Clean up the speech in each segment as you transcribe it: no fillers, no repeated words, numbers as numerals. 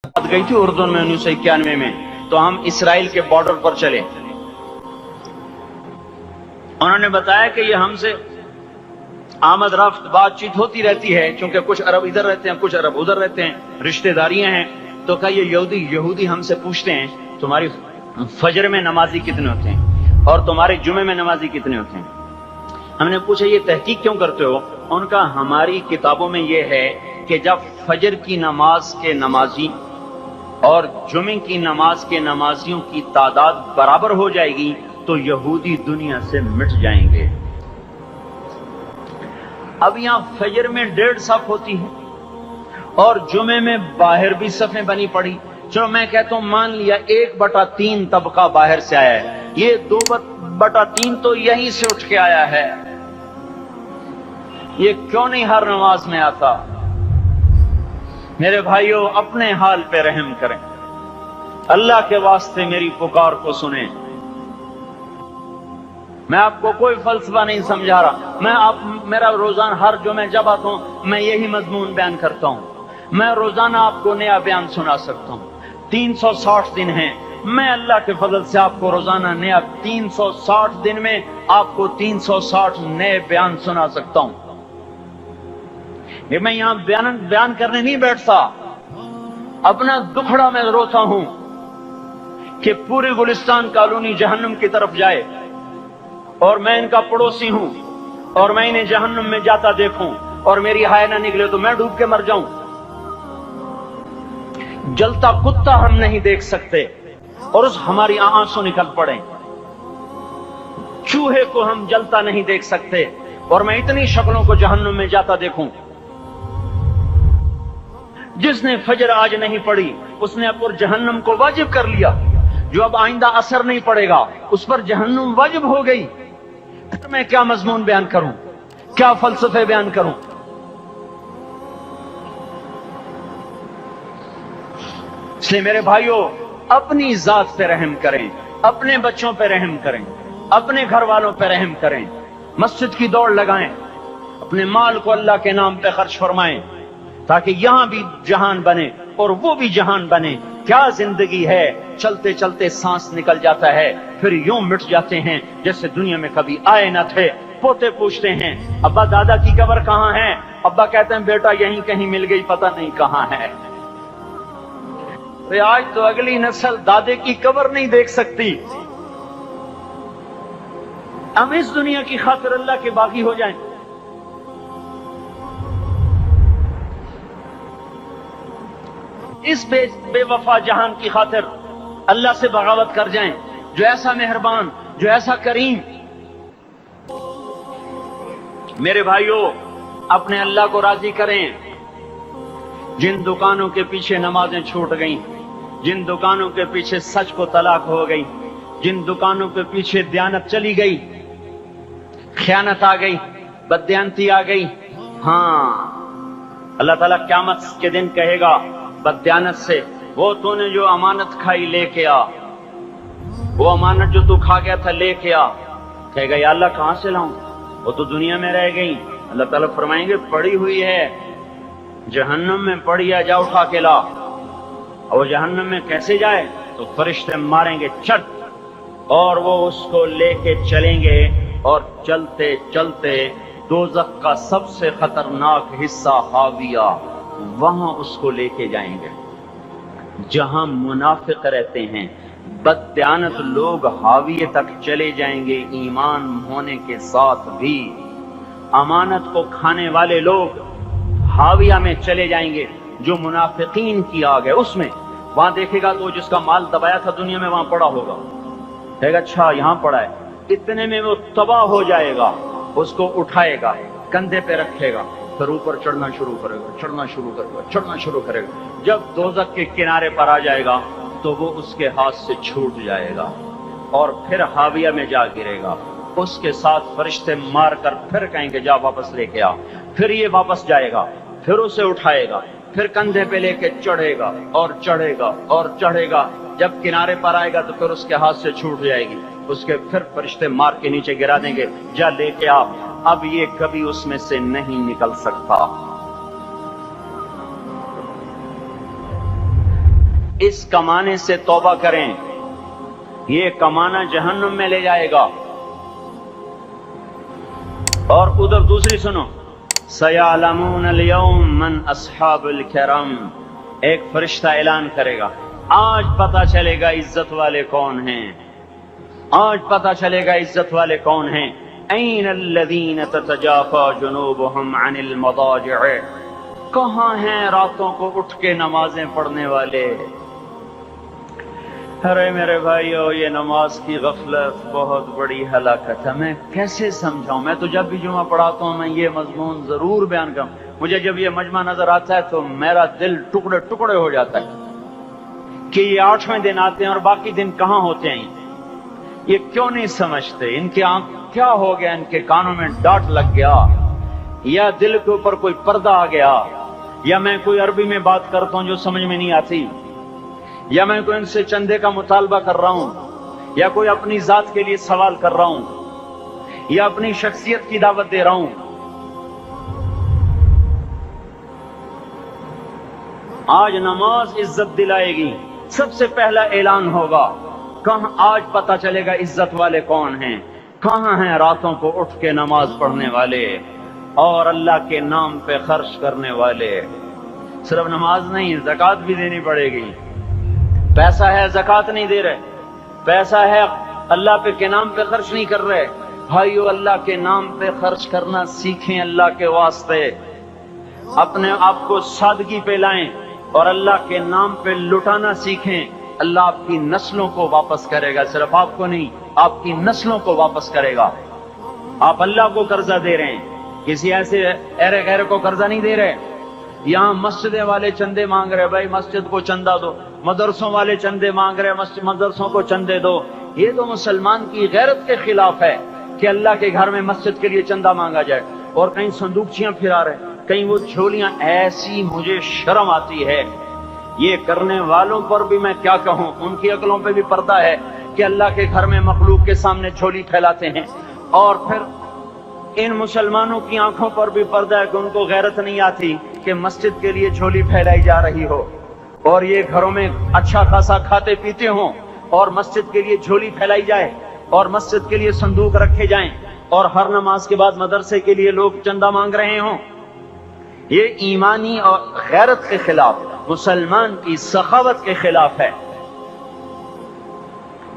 गई थी उर्दून में 1991 में, तो हम इसराइल के बॉर्डर पर चले। उन्होंने बताया कि ये हमसे आमद रफ्त बातचीत होती रहती है, क्योंकि कुछ अरब इधर रहते हैं, कुछ अरब उधर रहते हैं, रिश्तेदारियां हैं। तो कहा ये यहूदी हमसे पूछते हैं तुम्हारी फजर में नमाजी कितने होते हैं और तुम्हारे जुमे में नमाजी कितने होते हैं। हमने पूछा ये तहकीक क्यों करते हो? उनका हमारी किताबों में ये है कि जब फजर की नमाज के नमाजी और जुमे की नमाज के नमाजियों की तादाद बराबर हो जाएगी तो यहूदी दुनिया से मिट जाएंगे। अब यहां फजर में 1.5 सफ होती है और जुमे में बाहर भी सफें बनी पड़ी। चलो मैं कहता हूं मान लिया 1/3 तबका बाहर से आया है, ये 2/3 तो यहीं से उठ के आया है। ये क्यों नहीं हर नमाज में आता? मेरे भाइयों अपने हाल पे रहम करें, अल्लाह के वास्ते मेरी पुकार को सुने। मैं आपको कोई फलसफा नहीं समझा रहा। मेरा रोजाना हर जुमे जब आता हूं मैं यही मजमून बयान करता हूं। मैं रोजाना आपको नया बयान सुना सकता हूं। 360 दिन हैं, मैं अल्लाह के फजल से आपको रोजाना नया 360 दिन में आपको 360 नए बयान सुना सकता हूं। मैं यहां बयान करने नहीं बैठता, अपना दुखड़ा में रोता हूं कि पूरी गुलिस्तान कॉलोनी जहन्नुम की तरफ जाए और मैं इनका पड़ोसी हूं और मैं इन्हें जहन्नुम में जाता देखूं और मेरी हाय ना निकले तो मैं डूब के मर जाऊं। जलता कुत्ता हम नहीं देख सकते और उस हमारी आंसू निकल पड़े। चूहे को हम जलता नहीं देख सकते और मैं इतनी शक्लों को जहन्नुम में जाता देखूं। जिसने फजर आज नहीं पढ़ी उसने अपर जहन्नुम को वाजिब कर लिया। जो अब आइंदा असर नहीं पड़ेगा उस पर जहन्नुम वाजिब हो गई। तो मैं क्या मजमून बयान करूं, क्या फलसफे बयान करूं? इसलिए मेरे भाइयों अपनी जात पे रहम करें, अपने बच्चों पे रहम करें, अपने घर वालों पे रहम करें, मस्जिद की दौड़ लगाएं, अपने माल को अल्लाह के नाम पे खर्च फरमाएं ताकि यहां भी जहान बने और वो भी जहान बने। क्या जिंदगी है, चलते चलते सांस निकल जाता है, फिर यूं मिट जाते हैं जैसे दुनिया में कभी आए न थे। पोते पूछते हैं अब्बा दादा की कब्र कहां है? अब्बा कहते हैं बेटा यहीं कहीं मिल गई, पता नहीं कहां है। तो आज तो अगली नस्ल दादे की कब्र नहीं देख सकती। हम इस दुनिया की खातिर अल्लाह के बागी हो जाएं। इस बेवफा जहान की खातिर अल्लाह से बगावत कर जाएं, जो ऐसा मेहरबान, जो ऐसा करीम। मेरे भाइयों अपने अल्लाह को राजी करें। जिन दुकानों के पीछे नमाजें छूट गईं, जिन दुकानों के पीछे सच को तलाक हो गई, जिन दुकानों के पीछे दयानत चली गई, खयानत आ गई, बददयानती आ गई, हाँ अल्लाह ताला क़यामत के दिन कहेगा बददयानत से, वो तूने जो अमानत खाई लेके आ, वो अमानत जो तू खा गया था लेके आ। कहेगा या अल्लाह कहां से लाऊं, वो तो दुनिया में रह गई। अल्लाह ताला फरमाएंगे पड़ी हुई है जहन्नम में, पड़ी है, जा उठा के ला। और जहन्नम में कैसे जाए? तो फरिश्ते मारेंगे चट और वो उसको लेके चलेंगे और चलते चलते दोज़ख का सबसे खतरनाक हिस्सा हाविया, वहां उसको लेके जाएंगे जहां मुनाफिक रहते हैं। बददयानत लोग हाविये तक चले जाएंगे ईमान होने के साथ भी। अमानत को खाने वाले लोग हाविया में चले जाएंगे, जो मुनाफिकीन की आग है उसमें। वहां देखेगा तो जिसका माल दबाया था दुनिया में वहां पड़ा होगा, कहेगा अच्छा यहां पड़ा है। इतने में वो तबाह हो जाएगा, उसको उठाएगा, कंधे पे रखेगा, फिर ऊपर चढ़ना शुरू करेगा, चढ़ना शुरू करेगा, चढ़ना शुरू करेगा। जब दोज़ख के किनारे पर आ जाएगा तो वो उसके हाथ से छूट जाएगा और फिर हाविया में जा गिरेगा। उसके साथ फरिश्ते मार कर फिर कहेंगे जा वापस लेके आ। फिर ये वापस जाएगा, फिर उसे उठाएगा, फिर कंधे पे लेके चढ़ेगा और चढ़ेगा और चढ़ेगा। जब किनारे पर आएगा तो फिर उसके हाथ से छूट जाएगी, उसके फिर फरिश्ते मार के नीचे गिरा देंगे, जा लेके आ। अब ये कभी उसमें से नहीं निकल सकता। इस कमाने से तौबा करें, ये कमाना जहन्नुम में ले जाएगा। और उधर दूसरी सुनो, सयालमून अल-यौम मन अस्हाबुल करम, एक फरिश्ता ऐलान करेगा, आज पता चलेगा इज्जत वाले कौन हैं, आज पता चलेगा इज्जत वाले कौन हैं। ऐन अल्लज़ीन ततजाफा जुनूबुहुम अनिल मदाजिअ, कहाँ हैं रातों को उठ के नमाजें पढ़ने वाले। अरे मेरे भाइयों, ये नमाज की गफलत बहुत बड़ी हलाकत है। मैं कैसे समझाऊं? मैं तो जब भी जुमा पढ़ाता हूं मैं ये मजमून जरूर बयान करूं। मुझे जब ये मजमा नजर आता है तो मेरा दिल टुकड़े टुकड़े हो जाता है कि ये 8वें दिन आते हैं और बाकी दिन कहाँ होते हैं। ये क्यों नहीं समझते? इनके आंख क्या हो गया? इनके कानों में डांट लग गया, या दिल के ऊपर कोई पर्दा आ गया, या मैं कोई अरबी में बात करता हूं जो समझ में नहीं आती, या मैं कोई इनसे चंदे का मुतालबा कर रहा हूं, या कोई अपनी जात के लिए सवाल कर रहा हूं, या अपनी शख्सियत की दावत दे रहा हूं। आज नमाज इज्जत दिलाएगी। सबसे पहला ऐलान होगा, कहां आज पता चलेगा इज्जत वाले कौन हैं, कहां हैं रातों को उठ के नमाज पढ़ने वाले और अल्लाह के नाम पे खर्च करने वाले। सिर्फ नमाज नहीं, ज़कात भी देनी पड़ेगी। पैसा है, ज़कात नहीं दे रहे, पैसा है, अल्लाह पे के नाम पे खर्च नहीं कर रहे। भाइयों, अल्लाह के नाम पे खर्च करना सीखें, अल्लाह के वास्ते अपने आप को सादगी पे लाएं और अल्लाह के नाम पे लुटाना सीखें। अल्लाह आपकी नस्लों को वापस करेगा, सिर्फ आपको नहीं, आपकी नस्लों को वापस करेगा। आप अल्लाह को कर्जा दे रहे हैं, किसी ऐसे ऐरे गैर को कर्जा नहीं दे रहे। यहाँ मस्जिदे वाले चंदे मांग रहे, भाई मस्जिद को चंदा दो, मदरसों वाले चंदे मांग रहे, मदरसों को चंदे दो। ये तो मुसलमान की गैरत के खिलाफ है कि अल्लाह के घर में मस्जिद के लिए चंदा मांगा जाए। और कहीं संदूकचियां फिरा रहे, कहीं वो झोलियां, ऐसी मुझे शर्म आती है। ये करने वालों पर भी मैं क्या कहूं, उनकी अकलों पे भी पर्दा है कि अल्लाह के घर में मखलूक के सामने झोली फैलाते हैं। और फिर इन मुसलमानों की आंखों पर भी पर्दा है कि उनको गैरत नहीं आती कि मस्जिद के लिए झोली फैलाई जा रही हो और ये घरों में अच्छा खासा खाते पीते हों और मस्जिद के लिए झोली फैलाई जाए और मस्जिद के लिए संदूक रखे जाएं और हर नमाज के बाद मदरसे के लिए लोग चंदा मांग रहे हों। ये ईमानी और गैरत के खिलाफ, मुसलमान की सखावत के खिलाफ है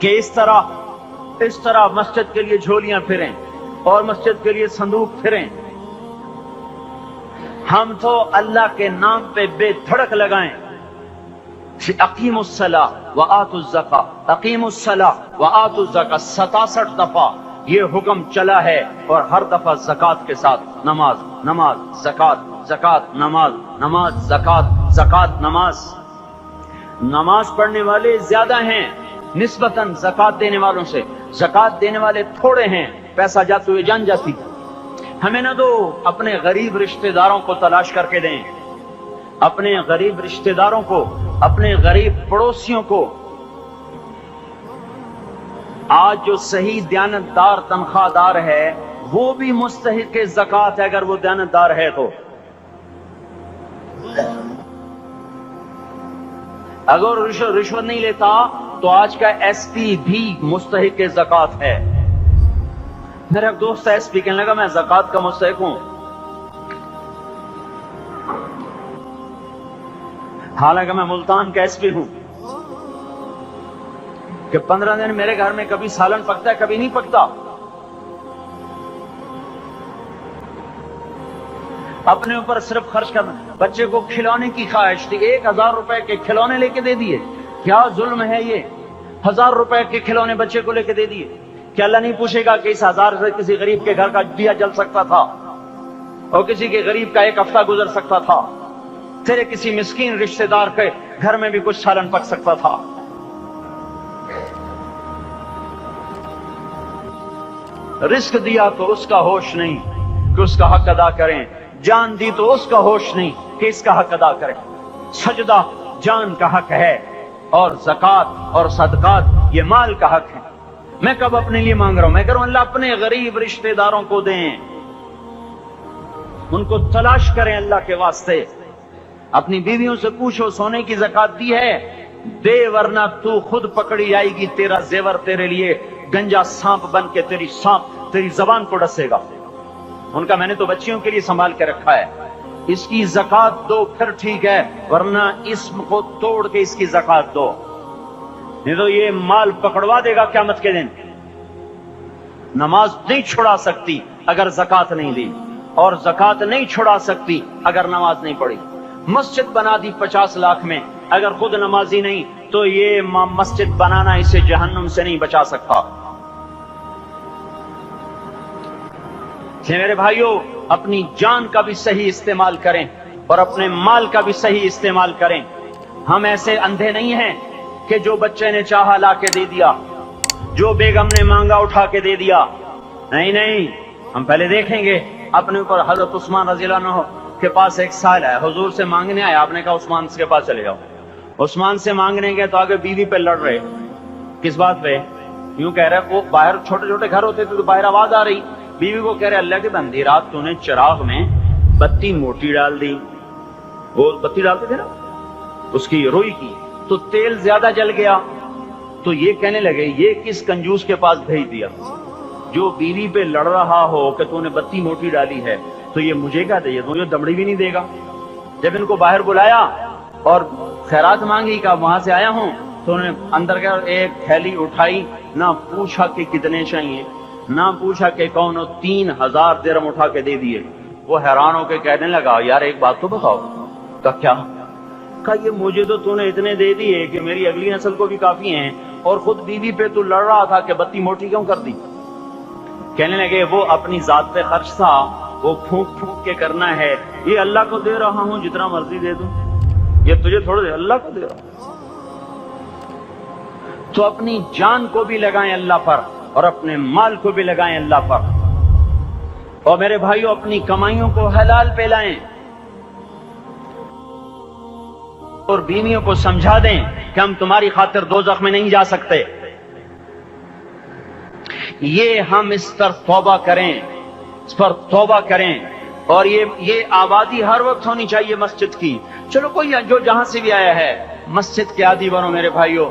कि इस तरह मस्जिद के लिए झोलियां फिरें और मस्जिद के लिए संदूक फिरें। हम तो अल्लाह के नाम पे बेधड़क लगाएं, अकीमुस्सलाह व आतुज़्ज़का, अकीमुस्सलाह व आतुज़्ज़का 67 दफा ये हुक्म चला है और हर दफा ज़कात के साथ नमाज, नमाज ज़कात, ज़कात नमाज, नमाज ज़कात, ज़कात नमाज। नमाज पढ़ने वाले ज्यादा हैं निस्बतन ज़कात देने वालों से, ज़कात देने वाले थोड़े हैं। पैसा जाते हुए जान जाती। हमें ना दो, अपने गरीब रिश्तेदारों को तलाश करके दें, अपने गरीब रिश्तेदारों को, अपने गरीब पड़ोसियों को। आज जो सही दयानतदार तनख्वाहदार है वो भी मुस्तहिक ज़कात है, अगर वो दयानतदार है तो। अगर रिश्वत नहीं लेता तो आज का एसपी भी मुस्तहिक ज़कात है। मेरा एक दोस्त एसपी कहने लगा, मैं ज़कात का मुस्तहिक हूं, हालांकि मैं मुल्तान का एसपी हूं, कि 15 दिन मेरे घर में कभी सालन पकता है, कभी नहीं पकता। अपने ऊपर सिर्फ खर्च करना। बच्चे को खिलौने की ख्वाहिश थी, 1000 रुपए के खिलौने लेके दे दिए। क्या जुल्म है ये, 1000 रुपए के खिलौने बच्चे को लेके दे दिए। क्या अल्लाह नहीं पूछेगा कि इस 1000 से किसी गरीब के घर का दिया जल सकता था और किसी के गरीब का एक हफ्ता गुजर सकता था, तेरे किसी मिस्कीन रिश्तेदार के घर में भी कुछ सालन पक सकता था। रिस्क दिया तो उसका होश नहीं कि उसका हक अदा करें, जान दी तो उसका होश नहीं कि इसका हक अदा करें। सजदा जान का हक है और ज़कात और सदकात ये माल का हक है। मैं कब अपने लिए मांग रहा हूं, मैं कह रहा हूं अल्लाह अपने गरीब रिश्तेदारों को दें, उनको तलाश करें अल्लाह के वास्ते। अपनी बीवियों से पूछो, सोने की ज़कात दी है? दे वरना तू खुद पकड़ी जाएगी, तेरा जेवर तेरे लिए गंजा सांप बन के तेरी जबान को डसेगा। उनका मैंने तो बच्चियों के लिए संभाल के रखा है, इसकी ज़कात दो फिर ठीक है, वरना इसम को तोड़ के इसकी ज़कात दो, नहीं तो ये माल पकड़वा देगा क़यामत के दिन। नमाज नहीं छुड़ा सकती अगर ज़कात नहीं दी, और ज़कात नहीं छुड़ा सकती अगर नमाज नहीं पढ़ी। मस्जिद बना दी 50 लाख में, अगर खुद नमाजी नहीं तो ये मस्जिद बनाना इसे जहन्नुम से नहीं बचा सकता। मेरे भाइयों, अपनी जान का भी सही इस्तेमाल करें और अपने माल का भी सही इस्तेमाल करें। हम ऐसे अंधे नहीं हैं कि जो बच्चे ने चाहा ला के दे दिया, जो बेगम ने मांगा उठा के दे दिया। नहीं नहीं, हम पहले देखेंगे अपने ऊपर। हजरत उस्मान रज़ियल्लाहु अन्हु के पास एक साल है, हुजूर से मांगने आया, आपने कहा उस्मान के पास चले जाओ। उस्मान से मांगने गए तो आगे बीवी पे लड़ रहे। किस बात पे? यूं कह रहे, वो बाहर छोटे छोटे घर होते थे तो बाहर आवाज आ रही, बीवी को कह रहे अल्लाह के बंदे, रात तूने चिराग में बत्ती मोटी डाल दी, वो बत्ती डालते थे ना उसकी रुई की, तो तेल ज्यादा जल गया। तो ये कहने लगे ये किस कंजूस के पास भेज दिया, जो बीवी पे लड़ रहा हो कि तूने बत्ती मोटी डाली है तो ये मुझे क्या दे, मुझे दमड़ी भी नहीं देगा। जब इनको बाहर बुलाया और खैरात मांगी का वहां से आया हूं, तो उन्होंने अंदर का एक थैली उठाई, ना पूछा कि कितने चाहिए, ना पूछा कि कौन हो, 3000 दिरहम उठा के दे दिए। वो हैरान होकर कहने लगा यार एक बात तो बताओ। का क्या? का ये मुझे तो तूने इतने दे दिए कि मेरी अगली नस्ल को भी काफी हैं, और खुद बीवी पे तू लड़ रहा था कि बत्ती मोटी क्यों कर दी। कहने लगे वो अपनी जात पे खर्च था, वो फूंक फूंक के करना है, ये अल्लाह को दे रहा हूं, जितना मर्जी दे दूं, ये तुझे थोड़ा दे, अल्लाह को दे रहा हूं। तो अपनी जान को भी लगाएं अल्लाह पर और अपने माल को भी लगाएं अल्लाह पर। और मेरे भाइयों, अपनी कमाइयों को हलाल पे लाएं और बीवियों को समझा दें कि हम तुम्हारी खातिर दोज़ख में नहीं जा सकते। ये हम इस पर तौबा करें, इस पर तौबा करें। और ये आबादी हर वक्त होनी चाहिए मस्जिद की। चलो कोई जो जहां से भी आया है मस्जिद के आदी बनो मेरे भाइयों।